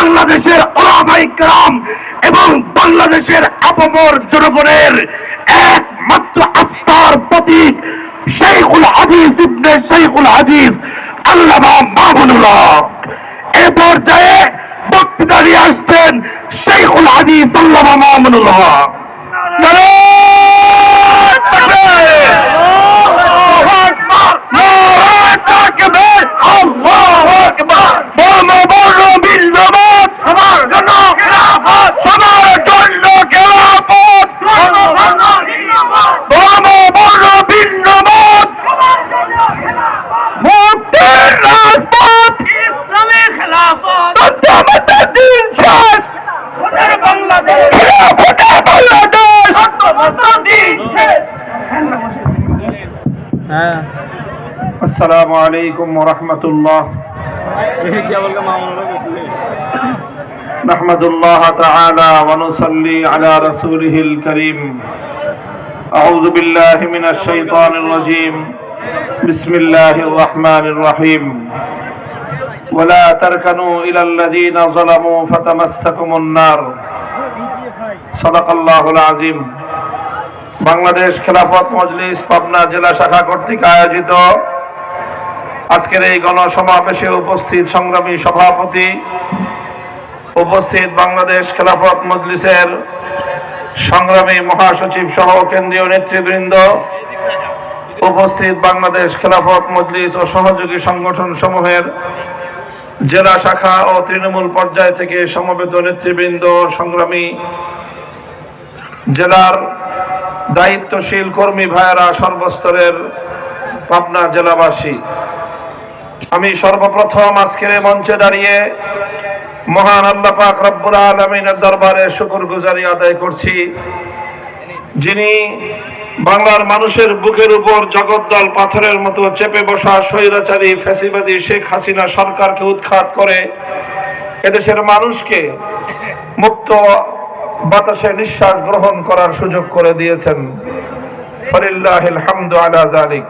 বাংলাদেশের ওলামায়ে কেরাম এবং বাংলাদেশের আপামর জনগণের একমাত্র আস্থার প্রতীক শাইখুল হাদিস ইবনে শাইখুল হাদিস আল্লামা মামুনুল হক। এ পর্যায়ে বক্তৃতা নিয়ে আসছেন শাইখুল হাদিস আল্লামা মামুনুল হক। আসসালামু আলাইকুম ওয়া রাহমাতুল্লাহ। নাহমাদুল্লাহ তাআলা ওয়া নুসাল্লি আলা রাসূলিহিল কারীম। আউযু বিল্লাহি মিনাশ শাইতানির রাজীম। বিসমিল্লাহির রাহমানির রহিম। ওয়া লা তারকানু ইলাল লাযীনা যালামু ফাতামাসসাকুমুন নার। সাদাকাল্লাহুল আযীম। বাংলাদেশ খেলাফত মজলিস পাবনা জেলা শাখা কর্তৃক আয়োজিত আজকের এই গণসমাবেশে উপস্থিত সংগ্রামী সভাপতি, উপস্থিত বাংলাদেশ খেলাফত মজলিসের সংগ্রামী মহাসচিব সহ কেন্দ্রীয় নেতৃবৃন্দ, উপস্থিত বাংলাদেশ খেলাফত মজলিস ও সহযোগী সংগঠন সমূহের জেলা শাখা ও তৃণমূল পর্যায় থেকে সমবেত নেতৃবৃন্দ, সংগ্রামী জেলার দায়িত্বশীল কর্মী ভাইয়েরা, সর্বস্তরের পাবনা জেলাবাসী, আমি সর্বপ্রথম আজকের মঞ্চে দাঁড়িয়ে মহান আল্লাহ পাক রব্বুল আলামিনের দরবারে শুকরগুজারি আদায় করছি, যিনি বাংলার মানুষের বুকের উপর জগদ্দল পাথরের মতো চেপে বসা স্বৈরাচারী ফ্যাসিবাদী শেখ হাসিনা সরকারকে উৎখাত করে এদেশের মানুষকে মুক্ত বাতাসে নিঃশ্বাস গ্রহণ করার সুযোগ করে দিয়েছেন। ফালিল্লাহিল হামদু আলা যালিক।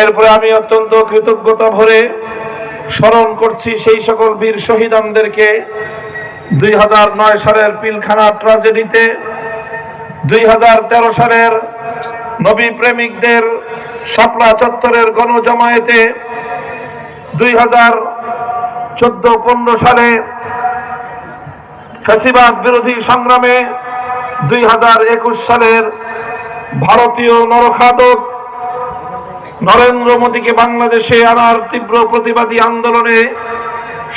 এরপরে আমি অত্যন্ত কৃতজ্ঞতা ভরে স্মরণ করছি সেই সকল বীর শহীদদেরকে 2009 সালের পিলখানা ট্র্যাজেডিতে, 2013 সালের নবী প্রেমিকদের শাপলা চত্বরের গণজমায়েতে, 2014-15 সালে ফ্যাসিবাদ বিরোধী সংগ্রামে, 2021 সালের ভারতীয় নরখাদক নরেন্দ্র মোদীকে বাংলাদেশে আনার তীব্র প্রতিবাদী আন্দোলনে,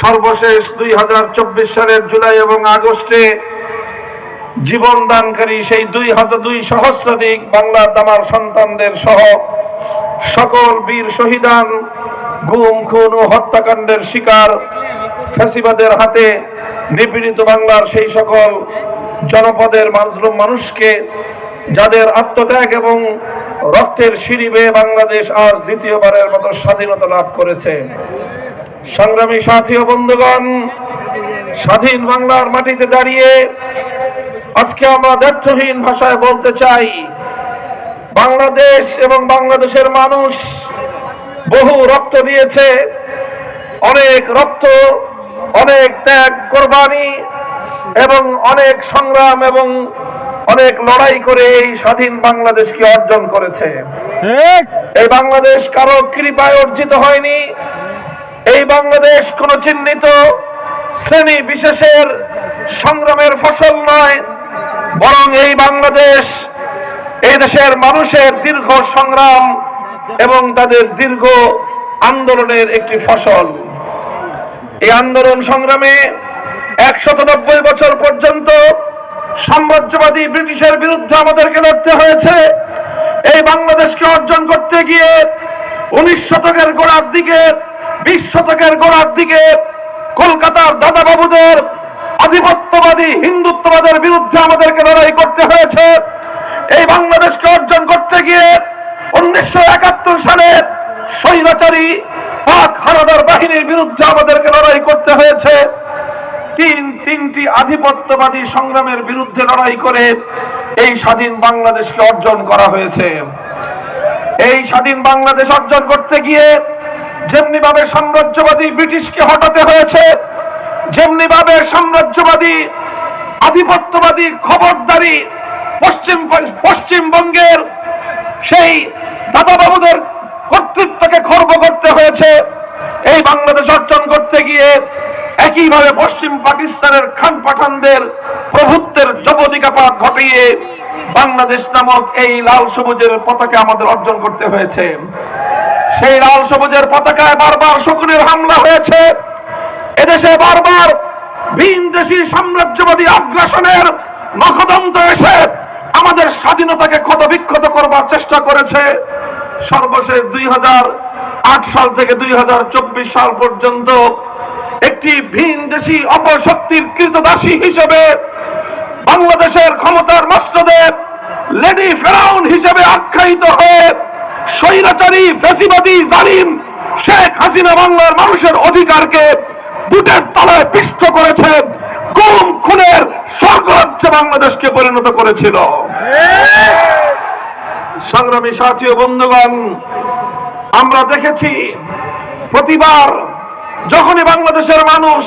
সর্বশেষ 2024 সালের জুলাই এবং আগস্টে জীবন দানকারী সেই 2,000 সহস্রাধিক বাংলার দামার সন্তানদের সহ সকল বীর শহীদান গুম খুন ও হত্যাকাণ্ডের শিকার ফ্যাসিবাদের হাতে নিপীড়িত বাংলার সেই সকল জনপদের মাজলুম মানুষকে, যাদের আত্মত্যাগ এবং রক্তের সিঁড়ি বেয়ে বাংলাদেশ আজ দ্বিতীয়বারের মতো স্বাধীনতা লাভ করেছে। সংগ্রামী সাথী ও বন্ধুগণ, স্বাধীন বাংলার মাটিতে দাঁড়িয়ে আজকে আমরা দ্ব্যর্থহীন ভাষায় বলতে চাই, বাংলাদেশ এবং বাংলাদেশের মানুষ বহু রক্ত দিয়েছে, অনেক রক্ত, অনেক ত্যাগ, কোরবানি এবং অনেক সংগ্রাম এবং অনেক লড়াই করে এই স্বাধীন বাংলাদেশকে অর্জন করেছে। এই বাংলাদেশ কারো কৃপায় অর্জিত হয়নি। এই বাংলাদেশ কোন চিহ্নিত শ্রেণী বিশেষের সংগ্রামের ফসল নয়, বরং এই বাংলাদেশ এই দেশের মানুষের দীর্ঘ সংগ্রাম এবং তাদের দীর্ঘ আন্দোলনের একটি ফসল। এই আন্দোলন সংগ্রামে 190 বছর পর্যন্ত সাম্রাজ্যবাদী ব্রিটিশের বিরুদ্ধে আমাদেরকে লড়তে হয়েছে। এই বাংলাদেশকে অর্জন করতে গিয়ে 19 শতকের গোড়ার দিকে, 20 শতকের গোড়ার দিকে কলকাতার দাদাবাবুদের আধিপত্যবাদী হিন্দুত্ববাদের বিরুদ্ধে আমাদেরকে লড়াই করতে হয়েছে। এই বাংলাদেশকে অর্জন করতে গিয়ে 1971 সালে স্বৈরাচারী পাক হানাদার বাহিনীর বিরুদ্ধে আমাদেরকে লড়াই করতে হয়েছে। তিনটি আধিপত্যবাদী সংগ্রামের বিরুদ্ধে লড়াই করে এই স্বাধীন বাংলাদেশকে অর্জন করা হয়েছে। এই স্বাধীন বাংলাদেশ অর্জন করতে গিয়ে যেমনি ভাবে সাম্রাজ্যবাদী ব্রিটিশকে হটাতে হয়েছে, যেমনি ভাবে সাম্রাজ্যবাদী আধিপত্যবাদী খবরদারি পশ্চিমবঙ্গের সেই দাদাবাবুদের কর্তৃত্বকে খর্ব করতে হয়েছে, এই বাংলাদেশ অর্জন করতে গিয়ে একইভাবে পশ্চিম পাকিস্তানের খান পাঠানদের প্রভুত্বের জবনিকাপাত ঘটিয়ে বাংলাদেশ নামক এই লাল সবুজের পতাকা আমাদের অর্জন করতে হয়েছে। সেই লাল সবুজের পতাকায় বারবার শকুনের হামলা হয়েছে। এদেশে বারবার ভিনদেশী সাম্রাজ্যবাদী আগ্রাসনের নখদন্ত এসে আমাদের স্বাধীনতাকে ক্ষতবিক্ষত করবার চেষ্টা করেছে। সর্বশেষ 2008 সাল থেকে 2024 সাল পর্যন্ত একটি ভিনদেশী অপশক্তির কৃতদাসী হিসেবে বাংলাদেশের ক্ষমতার মসনদে লেডি ফেরাউন হিসেবে আখ্যায়িত হয়ে স্বৈরাচারী ফ্যাসিবাদী জালিম শেখ হাসিনা বাংলার মানুষের অধিকারকে বুটের তলায় পিষ্ট করেছে, গুম খুনের স্বর্গরাজ্যে বাংলাদেশকে পরিণত করেছিল। সংগ্রামী সাথী ও বন্ধুগণ, আমরা দেখেছি প্রতিবার যখনই বাংলাদেশের মানুষ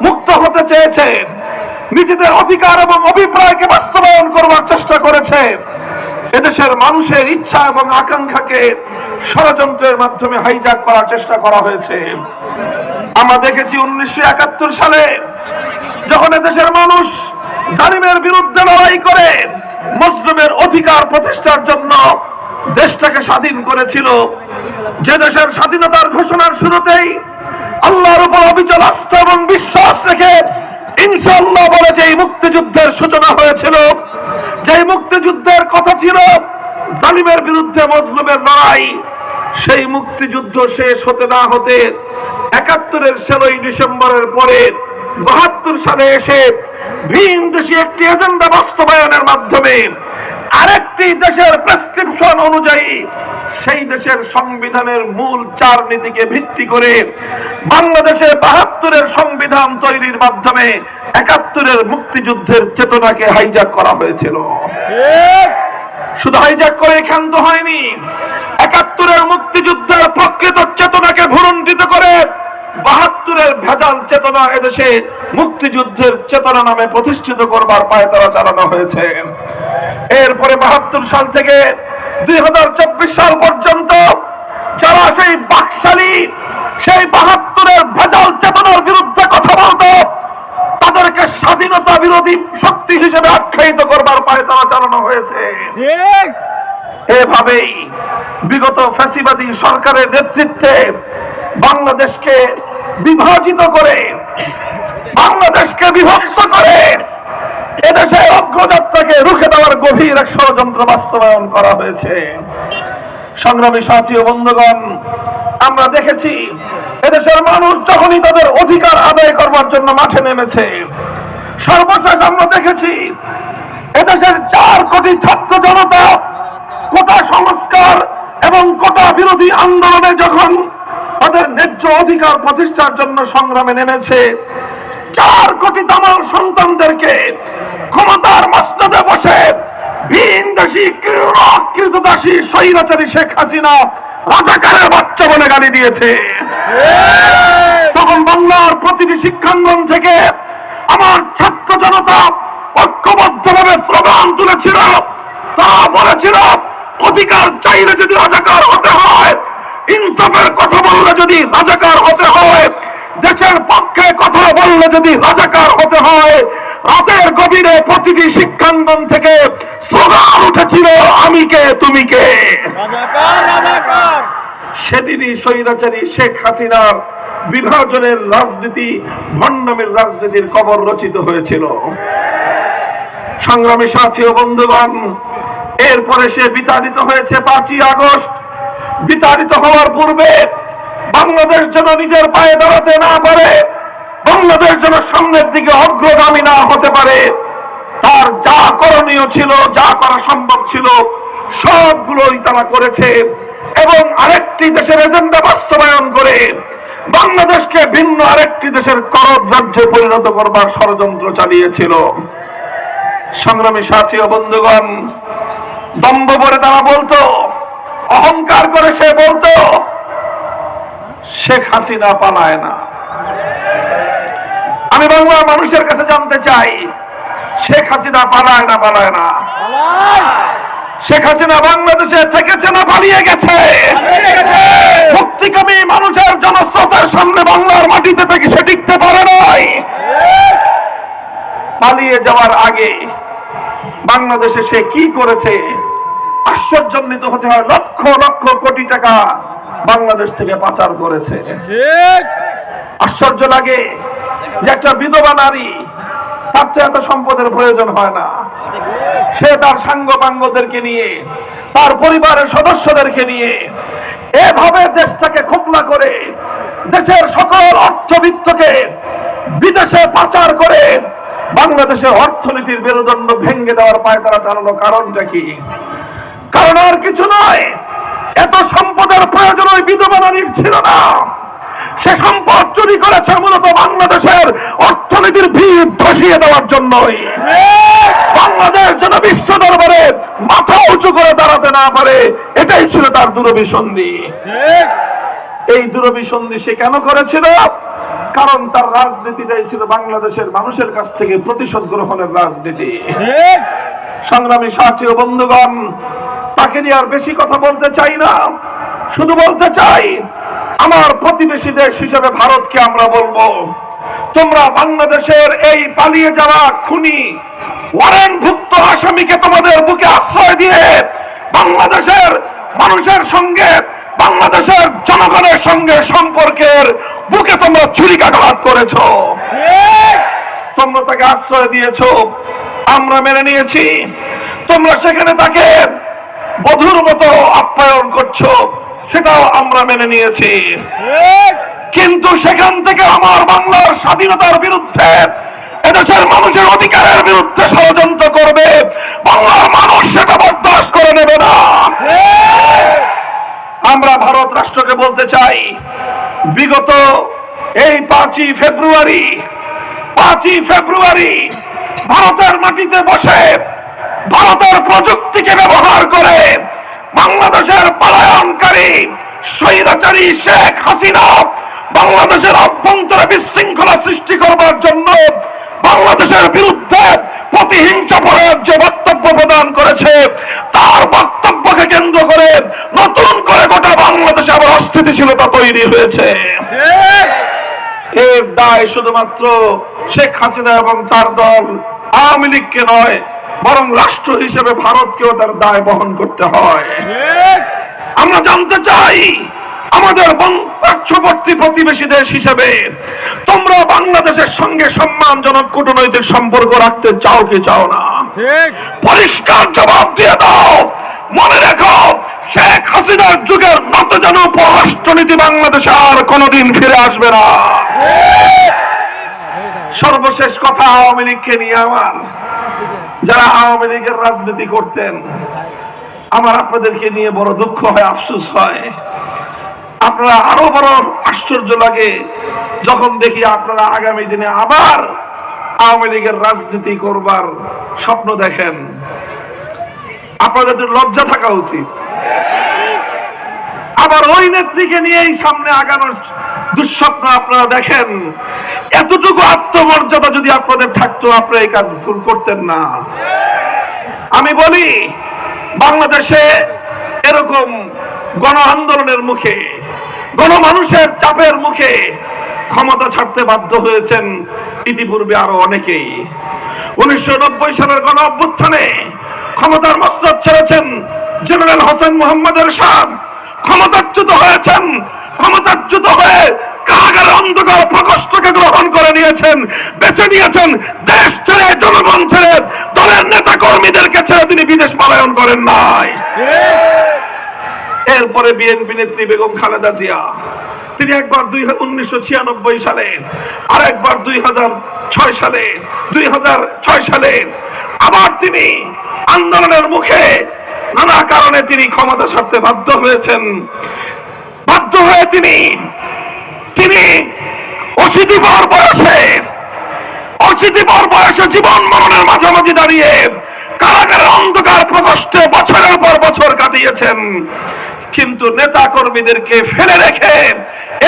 মুক্ত হতে চেয়েছে, নিজেদের অধিকার এবং অভিপ্রায়কে বাস্তবায়ন করবার চেষ্টা করেছে, এদেশের মানুষের ইচ্ছা এবং আকাঙ্ক্ষাকে ষড়যন্ত্রের মাধ্যমে হাইজ্যাক করার চেষ্টা করা হয়েছে। আমরা দেখেছি 1971 সালে যখন এদেশের মানুষ জালিমের বিরুদ্ধে লড়াই করে মুসলিমের অধিকার প্রতিষ্ঠার জন্য দেশটাকে স্বাধীন করেছিল, যে দেশের স্বাধীনতার ঘোষণার শুরুতেই আল্লাহর উপর অবিচল আস্থা এবং বিশ্বাস রেখে ইনশাআল্লাহ বলে যে মুক্তিযুদ্ধের সূচনা হয়েছিল, যে মুক্তিযুদ্ধের কথা ছিল জালিমের বিরুদ্ধে মজলুমের লড়াই, সেই মুক্তিযুদ্ধ শেষ হতে না হতে 71-এর 16 ডিসেম্বরের পরে 72 সালে এসে ভিনদেশী একটি এজেন্ডা বাস্তবায়নের মাধ্যমে আরেকটি দেশের প্রেসক্রিপশন অনুযায়ী সেই দেশের সংবিধানের মূল 4 নীতিকে ভিত্তি করে বাংলাদেশে 72-এর সংবিধান তৈরির মাধ্যমে 71-এর মুক্তিযুদ্ধের চেতনাকে হাইজ্যাক করা হয়েছিল। শুধু হাইজ্যাক করে ক্ষান্ত হয়নি, 71-এর মুক্তিযুদ্ধের প্রকৃত চেতনাকে ভুলুণ্ঠিত করে 72-এর ভেজাল চেতনা এদেশে মুক্তিযুদ্ধের চেতনা নামে প্রতিষ্ঠিত করবার পায়তারা চালানো হয়েছে। এরপরে 72 সাল থেকে 2024 সাল পর্যন্ত যারা সেই বাকশালী সেই 72-এর ভেজাল চেতনার বিরুদ্ধে কথা বলতো, তাদেরকে স্বাধীনতা বিরোধী শক্তি হিসেবে আখ্যায়িত করবার পায়তারা চালানো হয়েছে। এভাবেই বিগত ফ্যাসিবাদী সরকারের নেতৃত্বে বাংলাদেশকে বিভাজিত করে, বাংলাদেশকে বিভক্ত করে এদেশের অগ্রযাত্রাকে রুখে দেওয়ার গভীর এক ষড়যন্ত্র বাস্তবায়ন করা হয়েছে। সংগ্রামী সাথী ও বন্ধুগণ, আমরা দেখেছি এদেশের মানুষ যখনই তাদের অধিকার আদায় করবার জন্য মাঠে নেমেছে, সর্বশেষ আমরা দেখেছি এদেশের 4 কোটি ছাত্র জনতা কোটা সংস্কার এবং কোটা বিরোধী আন্দোলনে যখন তাদের ন্যায্য অধিকার প্রতিষ্ঠার জন্য সংগ্রামে নেমেছে, 4 কোটি তামাল সন্তানদেরকে ক্ষমতার মসনদে বসে ভিনদেশী কৃতদাসী স্বৈরাচারী শেখ হাসিনা রাজাকারের বাচ্চা বলে গালি দিয়েছে। তখন বাংলার প্রতিটি শিক্ষাঙ্গন থেকে আমার ছাত্র জনতা ঐক্যবদ্ধভাবে স্লোগান তুলেছিল, তারা বলেছিল অধিকার চাইলে যদি রাজাকার হতে হয়, ইনসাফের কথা বললে যদি রাজাকার হতে হয়, দেশের পক্ষে কথা বললে যদি রাজাকার হতে হয়। রাতের গভীরে প্রতিটি শিক্ষাঙ্গন থেকে স্লোগান উঠেছিল, আমি কে তুমি কে। সেদিনই স্বৈরাচারী শেখ হাসিনার বিভাজনের রাজনীতি, ভণ্ডামির রাজনীতির কবর রচিত হয়েছিল। সংগ্রামী সাথী ও বন্ধুগণ, এরপরে সে বিতাড়িত হয়েছে 5ই আগস্ট। বিতাড়িত হওয়ার পূর্বে বাংলাদেশ যেন নিজের পায়ে দাঁড়াতে না পারে, বাংলাদেশ যেন সামনের দিকে অগ্রগামী না হতে পারে, তার যা করণীয় ছিল, যা করা সম্ভব ছিল সবগুলোই তারা করেছে এবং আরেকটি দেশের এজেন্ডা বাস্তবায়ন করে বাংলাদেশকে ভিন্ন আরেকটি দেশের করদ রাজ্যে পরিণত করবার ষড়যন্ত্র চালিয়েছিল। সংগ্রামী সাথী ও বন্ধুগণ, দম্ভ করে তারা বলতো, অহংকার করে সে বলতো, শেখ হাসিনা পালায় না। আমি বাংলার মানুষের কাছে জানতে চাই, শেখ হাসিনা পালায় না পালায় না? শেখ হাসিনা বাংলাদেশে থেকেছে না পালিয়ে গেছে? মুক্তিকামী মানুষের জনস্রোতের সামনে বাংলার মাটিতে থেকে সে টিকতে পারে নাই। পালিয়ে যাওয়ার আগে বাংলাদেশে সে কি করেছে আশ্চর্যান্বিত হতে হয়। লক্ষ লক্ষ কোটি টাকা বাংলাদেশ থেকে পাচার করেছে। আশ্চর্য লাগে যে একটা বিধবা নারী, তার তো এত সম্পদের প্রয়োজন হয় না, সে তার সাঙ্গপাঙ্গদেরকে নিয়ে, তার পরিবারের সদস্যদেরকে নিয়ে এভাবে দেশটাকে খোকলা করে দেশের সকল অর্থবিত্তকে বিদেশে পাচার করে বাংলাদেশের অর্থনীতির মেরুদণ্ড ভেঙে দেওয়ার পায়তারা চালানো কারণটা কি? কারণ আর কিছু নয়, এত সম্পদের প্রয়োজন ওই বিধবা নারীর ছিল না। সে সম্পদ চুরি করেছে মূলত বাংলাদেশের অর্থনীতির ভিত ধসিয়ে দেওয়ার জন্যই। বাংলাদেশ যেন বিশ্ব দরবারে মাথা উঁচু করে দাঁড়াতে না পারে, এটাই ছিল তার দুরভিসন্ধি। এই দুরভিসন্ধি সে কেন করেছিল? কারণ তার রাজনীতিটাই ছিল বাংলাদেশের মানুষের কাছ থেকে প্রতিশোধ গ্রহণের রাজনীতি। সংগ্রামী সাথী ও বন্ধুগণ, তাকে নিয়ে আর বেশি কথা বলতে চাই না, শুধু বলতে চাই আমার প্রতিবেশী দেশ হিসেবে ভারতকে আমরা বলবো, তোমরা বাংলাদেশের এই পালিয়ে যাওয়া খুনি ওয়ারেন্টভুক্ত আসামিকে তোমাদের বুকে আশ্রয় দিয়ে বাংলাদেশের মানুষের সঙ্গে, বাংলাদেশের জনগণের সঙ্গে সম্পর্কের বুকে তোমরা ছুরিকাঘাত করেছো। তোমরা তাকে আশ্রয় দিয়েছো, আমরা মেনে নিয়েছি। তোমরা সেখানে তাকে বধূর মতো আপ্যায়ন করছো, সেটাও আমরা মেনে নিয়েছি। কিন্তু সেখান থেকে আমার বাংলার স্বাধীনতার বিরুদ্ধে, এদেশের মানুষের অধিকারের বিরুদ্ধে ষড়যন্ত্র করবে, বাংলার মানুষ সেটা বরদাস্ত করে নেবে না। আমরা ভারত রাষ্ট্রকে বলতে চাই, বিগত এই 5ই ফেব্রুয়ারি ভারতের মাটিতে বসে ভারতের প্রযুক্তিকে ব্যবহার করে বাংলাদেশের পলায়নকারী স্বৈরাচারী শেখ হাসিনা বাংলাদেশের অভ্যন্তরে বিশৃঙ্খলা সৃষ্টি করবার জন্য বাংলাদেশের বিরুদ্ধে প্রতিহিংসাপরের যে বক্তব্য প্রদান করেছে, তার বক্তব্যকে কেন্দ্র করে নতুন করে গোটা বাংলাদেশে আবার অস্থিতিশীলতা তৈরি হয়েছে। এর দায় শুধুমাত্র শেখ হাসিনা এবং তার দল আওয়ামী লীগকে নয়, বরং রাষ্ট্র হিসেবে ভারতকেও তার দায় বহন করতে হয়। আমরা জানতে চাই, আমাদের পার্শ্ববর্তী প্রতিবেশী দেশ হিসেবে তোমরা বাংলাদেশের সঙ্গে সম্মানজনক কূটনৈতিক সম্পর্ক রাখতে চাও কি চাও না? পরিষ্কার জবাব দিয়ে দাও। মনে রেখো, শেখ হাসিনার যুগের নতজানু পররাষ্ট্রনীতি বাংলাদেশে আর কোনোদিন ফিরে আসবে না। সর্বশেষ কথা আওয়ামী লীগকে নিয়ে আমার, যারা আওয়ামী লীগের রাজনীতি করতেন, আমার আপনাদেরকে নিয়ে বড় দুঃখ হয়, আফসোস হয়। আপনারা আরো বড় আশ্চর্য লাগে যখন দেখি আপনারা আগামী দিনে আবার আওয়ামী লীগের রাজনীতি করবার স্বপ্ন দেখেন। আপনাদের লজ্জা থাকা উচিত। আবার ওই নেত্রীকে নিয়েই সামনে আগানোর দুঃস্বপ্ন আপনারা দেখেন। এতটুকু আত্মমর্যাদা যদি আপনাদের থাকতো, আপনারা এই কাজ ভুল করতেন না। আমি বলি, বাংলাদেশে এরকম গণ আন্দোলনের মুখে, গণমানুষের চাপের মুখে ক্ষমতা ছাড়তে বাধ্য হয়েছেন ইতিপূর্বে আরো অনেকেই। 1990 সালের গণ অভ্যুত্থানে ক্ষমতার মসনদ ছেড়েছেন জেনারেল হোসেন মোহাম্মদ এরশাদ, ক্ষমতাচ্যুত হয়েছেন, ক্ষমতাচ্যুত হয়ে কারাগারে অন্ধকার প্রকোষ্ঠকে গ্রহণ করে নিয়েছেন, বেছে নিয়েছেন দেশ ছেড়ে, জনগণ ছেড়ে, দলের নেতা কর্মীদেরকে ছেড়ে তিনি বিদেশ পলায়ন করেন নাই। এরপরে বিএনপি নেত্রী বেগম খালেদা জিয়া, তিনি একবার 1996 সালে, আর একবার 2006 সালে আবার তিনি আন্দোলনের মুখে নানা কারণে তিনি ক্ষমতা ছাড়তে বাধ্য হয়েছেন। বাধ্য হয়ে তিনি অশীতিপর বয়সে জীবন মরণের মাঝামাঝি দাঁড়িয়ে কারাগারের অন্ধকার প্রকোষ্ঠে বছরের পর বছর কাটিয়েছেন। কিন্তু নেতা কর্মীদেরকে ফেলে রেখে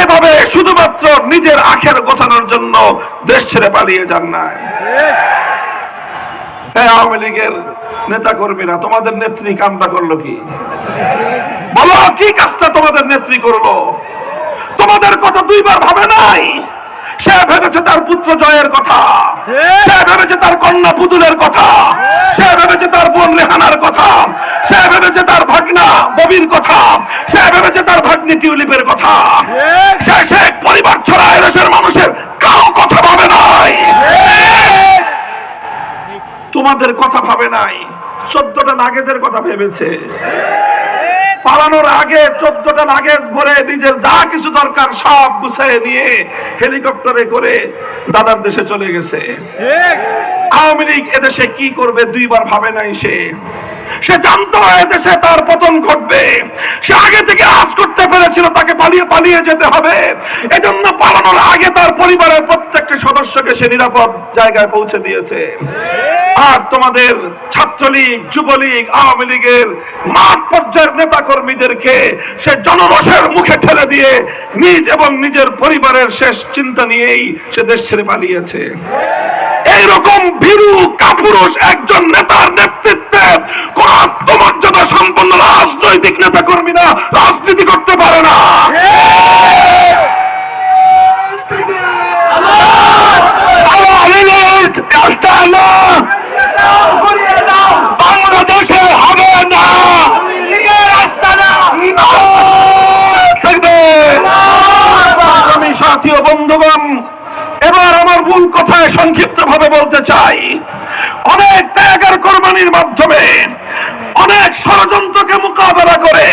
এভাবে শুধুমাত্র নিজের আখের গোছানোর জন্য দেশ ছেড়ে পালিয়ে পালিয়ে যান নাই। আওয়ামী লীগের নেতা কর্মীরা, তোমাদের নেত্রী কামটা করলো কি? বলো কি কাজটা তোমাদের নেত্রী করলো? তোমাদের কথা দুইবার ভাবে নাই। সে ভেবেছে তার পুত্র জয়ের কথা, সে ভেবেছে তার কন্যা পুতুলের কথা, সে ভেবেছে তার বোন রেহানার কথা, সে ভেবেছে তার ভাগনা ববির কথা, সে ভেবেছে তার ভাগ্নি টিউলিপের কথা। সে পরিবার ছাড়া এদেশের মানুষের কারো কথা ভাবে নাই। তোমাদের কথা ভাবে নাই, 14টা লাগেজের কথা ভেবেছে। পালানোর আগে 14টা লাগেজ ভরে নিজের যা কিছু দরকার সব গুছিয়ে নিয়ে হেলিকপ্টারে করে দাদার দেশে চলে গেছে। আওয়ামী লীগ এদেশে কি করবে দুইবার ভাবে নাই। সে জানতো এদেশে তার পতন ঘটবে। সে আগে থেকে আজ করতে পেরেছিল তাকে পালিয়ে যেতে হবে। এজন্য পালানোর আগে তার পরিবারের প্রত্যেকটা সদস্যকে সে নিরাপদ জায়গায় পৌঁছে দিয়েছে। আর তোমাদের ছাত্রলীগ, যুবলীগ, আওয়ামী লীগের মাঠ পর্যায়ের নেতা কর্মীদেরকে সে জনরোষের মুখে ঠেলে দিয়ে নিজ এবং নিজের পরিবারের শেষ চিন্তা নিয়েই সে দেশ ছেড়ে পালিয়েছে। এইরকম ভীরু কাপুরুষ একজন নেতার নেতৃত্বে কোন আত্মমর্যাদা সম্পন্ন রাজনৈতিক নেতা কর্মীরা রাজনীতি করতে পারে না। বাংলাদেশে হবে না। আমি সাথী ও বন্ধুগণ, এবার আমার মূল কথায় সংক্ষিপ্ত ভাবে বলতে চাই। অনেক ত্যাগ আর কোরবানির মাধ্যমে, অনেক ষড়যন্ত্রকে মোকাবেলা করে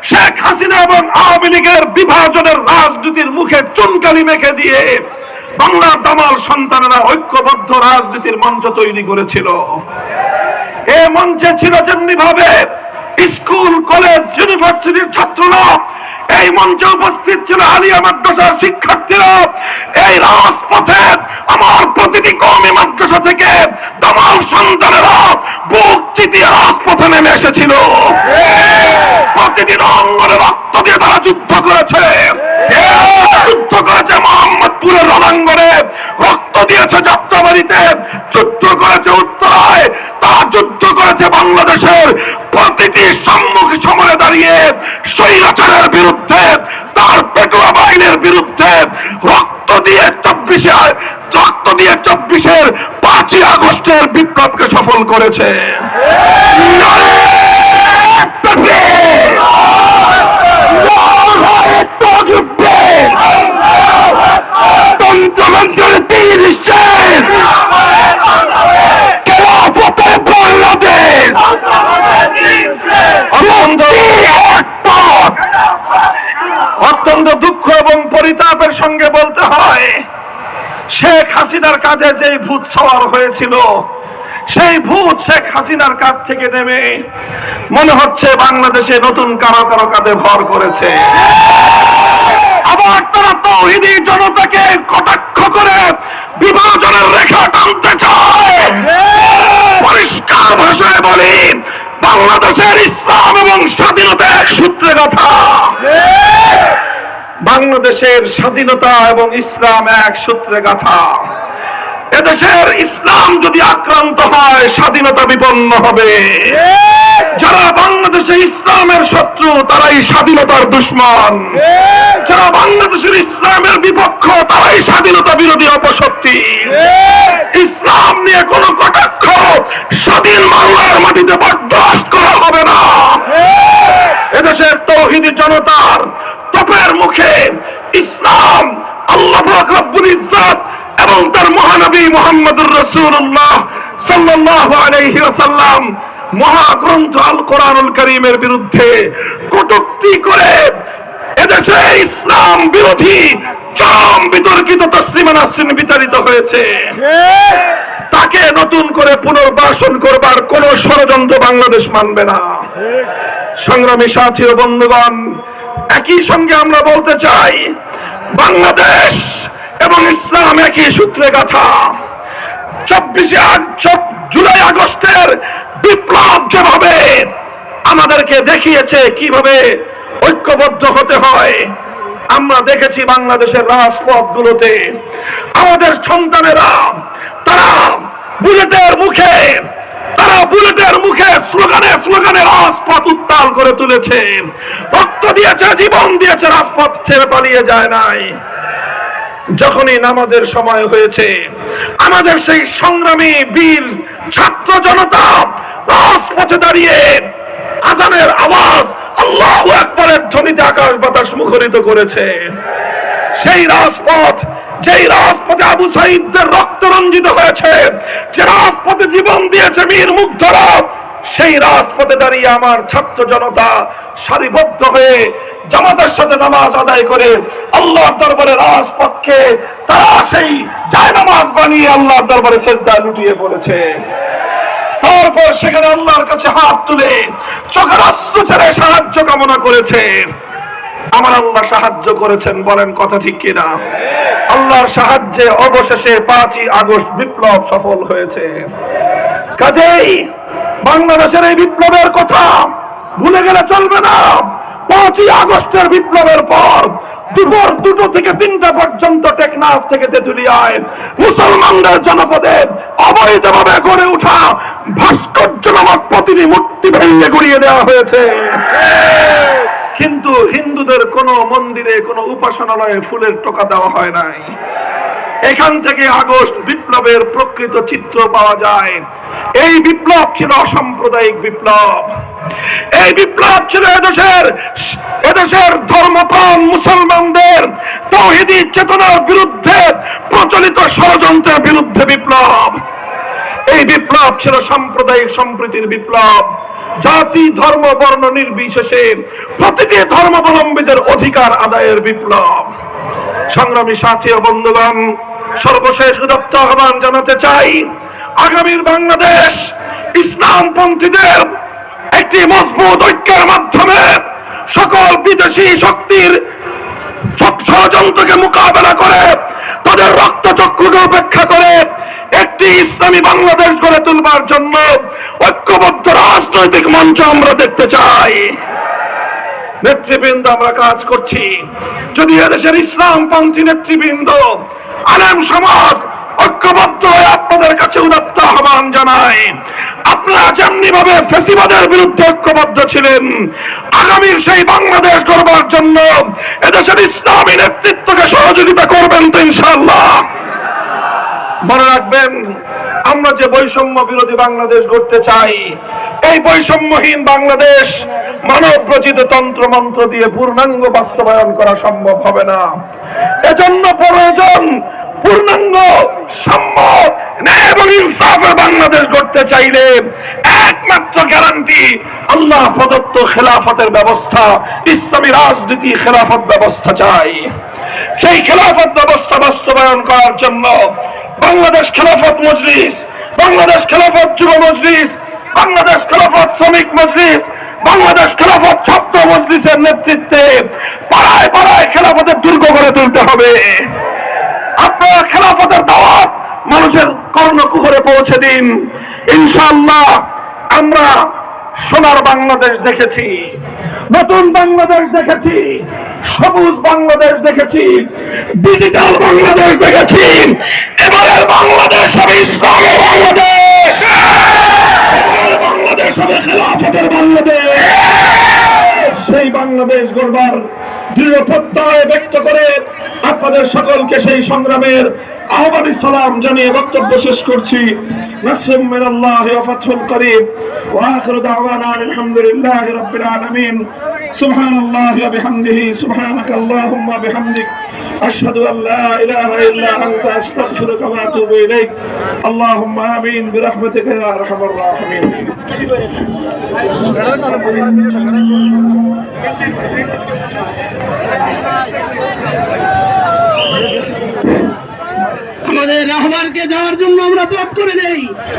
শেখ হাসিনা এবং আওয়ামী লীগের বিভাজনের রাজনীতির মুখে চুনকালি মেখে দিয়ে বাংলার দামাল সন্তানেরা ঐক্যবদ্ধ রাজনীতির মঞ্চ তৈরি করেছিল। এ মঞ্চে ছিল যেমনি ভাবে স্কুল, কলেজ, ইউনিভার্সিটির ছাত্ররা, এই মঞ্চে উপস্থিত ছিল আলিয়া মাদ্রাসার শিক্ষার্থীরা। এই রাজপথে আমার প্রতিটি কওমি মাদ্রাসা থেকে দামাল সন্তানেরা বুক চিতিয়ে রাজপথে নেমে এসেছিল। প্রতিটি অঙ্গনে রক্ত দিয়ে তারা যুদ্ধ করেছে। যুদ্ধ করেছে মোহাম্মদপুরের রণাঙ্গনে, রক্ত দিয়েছে যাত্রাবাড়িতে, যুদ্ধ করেছে উত্তরায়, তারা যুদ্ধ করেছে বাংলাদেশের প্রতিটি সম্মুখ সমরে দাঁড়িয়ে স্বৈরাচারের বিরুদ্ধে, তার পেটুয়া বাহিনীর বিরুদ্ধে রক্ত দিয়ে 24-এর 5ই আগস্টের বিপ্লবকে সফল করেছে। অত্যন্ত দুঃখ এবং পরিতাপের সঙ্গে বলতে হয়, শেখ হাসিনার কাঁধে যে ভূত সওয়ার হয়েছিল, সেই ভূত শেখ হাসিনার কাঁধ থেকে নেমে মনে হচ্ছে বাংলাদেশে নতুন কারো কারো কাঁধে ভর করেছে। আবার তারা তাওহীদি জনতাকে কটাক্ষ করে বিভাজনের রেখা টানতে চায়। পরিষ্কার ভাষায় বলি, বাংলাদেশের ইসলাম এবং স্বাধীনতা এক সূত্রে গাঁথা। বাংলাদেশের স্বাধীনতা এবং ইসলাম এক সূত্রে গাঁথা। এদেশের ইসলাম যদি আক্রান্ত হয়, স্বাধীনতা বিপন্ন হবে। যারা বাংলাদেশে ইসলামের শত্রু, তারাই স্বাধীনতার দুশমন। যারা বাংলাদেশের ইসলামের বিপক্ষ, তারাই স্বাধীনতা বিরোধী অপশক্তি। ইসলাম নিয়ে কোনো কটাক্ষ স্বাধীন বাংলার মাটিতে বরদাস্ত করা হবে না। এদেশের তাওহীদি জনতার তোপের মুখে ইসলাম, আল্লাহ পাক রব্বুল ইজ্জত এবং তার মহানবী মুহাম্মদুর রাসূলুল্লাহ সাল্লাল্লাহু আলাইহি ওয়াসাল্লাম মহাগ্রন্থ আল কোরআনুল কারীমের বিরুদ্ধে কটূক্তি করে এদেশে ইসলাম বিরোধী চরম বিতর্কিত তসলিমা নাসরিন বিতাড়িত হয়েছে। তাকে নতুন করে পুনর্বাসন করবার কোন ষড়যন্ত্র বাংলাদেশ মানবে না। সংগ্রামী সাথী ও বন্ধুগণ, একই সঙ্গে আমরা বলতে চাই, বাংলাদেশ এবং ইসলাম একই সূত্রে গাঁথা। 24 জুলাই আগস্টের বিপ্লব যেভাবে আমাদেরকে দেখিয়েছে কিভাবে ঐক্যবদ্ধ হতে হয়, আমরা দেখেছি বাংলাদেশের রাজপথগুলোতে আমাদের সন্তানেরা তারা বুলেটের মুখে স্লোগানে স্লোগানে রাজপথ উত্তাল করে তুলেছে, রক্ত দিয়েছে, জীবন দিয়েছে, রাজপথ ছেড়ে পালিয়ে যায় নাই। যখনই নামাজের সময় হয়েছে, আমাদের সেই সংগ্রামী বীর ছাত্র জনতা রাজপথে দাঁড়িয়ে আজানের আওয়াজ, আল্লাহু আকবারের ধ্বনিতে আকাশ বাতাস মুখরিত করেছে। সেই রাজপথ, যেই রাজপথে আবু সাঈদদের রক্ত রঞ্জিত হয়েছে, যে রাজপথে জীবন দিয়েছে বীর মুগ্ধরা, সেই রাজপথে দাঁড়িয়ে আমার ছাত্র জনতা সারিবদ্ধ হয়ে জামাতের সাথে নামাজ আদায় করে আল্লাহর দরবারে রাজপথকে তারা সেই জায়নামাজ বানিয়ে আল্লাহর দরবারে সিজদায় লুটিয়ে পড়েছে। তারপর সেখানে আল্লাহর কাছে হাত তুলে চোখের অশ্রু ছেড়ে সাহায্য কামনা করেছে। আমার আল্লাহ সাহায্য করেছেন, বলেন কথা ঠিক কিনা? আল্লাহর সাহায্যে অবশেষে 5ই আগস্ট বিপ্লব সফল হয়েছে। কাজেই বাংলাদেশের এই বিপ্লবের কথা ভুলে গেলে চলবে না। 5ই আগস্টের বিপ্লবের পর দুপুর 2টো থেকে 3টা পর্যন্ত টেকনাফ থেকে তেঁতুলিয়ায় মুসলমানদের জনপদে অবৈধভাবে গড়ে ওঠা ভাস্কর্য নামক প্রতিটি মূর্তি ভেঙে গুড়িয়ে দেওয়া হয়েছে। কিন্তু হিন্দুদের কোন মন্দিরে, কোন উপাসনালয়ে ফুলের টোকা দেওয়া হয় নাই। এখান থেকে আগস্ট বিপ্লবের প্রকৃত চিত্র পাওয়া যায়। এই বিপ্লব ছিল অসাম্প্রদায়িক বিপ্লব। এই বিপ্লব ছিল এদেশের ধর্মপ্রাণ মুসলমানদের তাওহীদি চেতনার বিরুদ্ধে প্রচলিত ষড়যন্ত্রের বিরুদ্ধে বিপ্লব। এই বিপ্লব ছিল সাম্প্রদায়িক সম্প্রীতির বিপ্লব। জাতি, ধর্ম, বর্ণ নির্বিশেষে প্রতিটি ধর্মাবলম্বীদের অধিকার আদায়ের বিপ্লব। সংগ্রামী সাথী ও বন্ধুগণ, সর্বশেষ উদাত্ত আহ্বান জানাতে চাই, আগামীর বাংলাদেশ ইসলামপন্থীদের একটি মজবুত ঐক্যের মাধ্যমে সকল বিদেশি শক্তির ষড়যন্ত্রকে মোকাবেলা করে, তাদের রক্তচক্ষুকে উপেক্ষা করে একটি ইসলামী বাংলাদেশ গড়ে তুলবার জন্য ঐক্যবদ্ধ রাজনৈতিক মঞ্চ আমরা দেখতে চাই। নেতৃবৃন্দ, আমরা কাজ করছি। যদি এদেশের ইসলামপন্থী নেতৃবৃন্দ, আলেম সমাজ ঐক্যবদ্ধ হয়ে আপনাদের কাছে উদাত্ত আহ্বান জানায়, আপনারা যেমনি ভাবে ফ্যাসিবাদের বিরুদ্ধে ঐক্যবদ্ধ ছিলেন, আগামীর সেই বাংলাদেশ গড়বার জন্য এদেশের ইসলামী নেতৃত্বকে সহযোগিতা করবেন তো ইনশাআল্লাহ। মনে রাখবেন, আমরা যে বৈষম্য বিরোধী বাংলাদেশ গড়তে চাই, এই বৈষম্যহীন বাংলাদেশ মানব রচিত তন্ত্র মন্ত্র দিয়ে পূর্ণাঙ্গ বাস্তবায়ন করা সম্ভব হবে না। এজন্য প্রয়োজন পূর্ণাঙ্গ সাম্য, ন্যায় এবং ইনসাফের বাংলাদেশ গড়তে চাইলে একমাত্র গ্যারান্টি আল্লাহ প্রদত্ত খেলাফতের ব্যবস্থা, ইসলামী রাজনীতি খেলাফত ব্যবস্থা চাই। সেই খেলাফত ব্যবস্থা বাস্তবায়ন করার জন্য বাংলাদেশ খেলাফত মজলিস, বাংলাদেশ খেলাফত যুব মজলিস, বাংলাদেশ খেলাফত শ্রমিক মজলিস, বাংলাদেশ খেলাফত ছাত্র মজলিসের নেতৃত্বে পাড়ায় পাড়ায় খেলাফতের দুর্গ গড়ে তুলতে হবে। আপনারা খেলাফতের দাওয়াত মানুষের কর্ণকুহরে পৌঁছে দিন। ইনশাআল্লাহ আমরা সোনার বাংলাদেশ দেখেছি, নতুন বাংলাদেশ দেখেছি, সবুজ বাংলাদেশ দেখেছি, ডিজিটাল বাংলাদেশ দেখেছি। এবারের বাংলাদেশ হবে ইসলামের বাংলাদেশ, এবারের বাংলাদেশ হবে খেলাফতের বাংলাদেশ। সেই বাংলাদেশ গড়বার দৃঢ় প্রত্যয় ব্যক্ত করে আপনাদের সকলকে সেই সংগ্রামের আহ্বানী সালাম জানিয়ে বক্তব্য শেষ করছি। নাসরুম মিনাল্লাহি ওয়া ফাতহুল করিব ওয়া আখিরু দাওয়ানা আলহামদুলিল্লাহি রাব্বিল আলামিন। সুবহানাল্লাহি ওয়া বিহামদিহি, সুবহানাকাল্লাহুম্মা বিহামদিক, আশহাদু আল লা ইলাহা ইল্লা আনতা, আস্তাগফিরুকা ওয়া আতুবু ইলাইক। আল্লাহুম্মা আমিন বিরহমাতিকা ইয়া আরহামার রাহিমিন। আমাদের রাহবারকে যাওয়ার জন্য আমরা পথ করে দেই।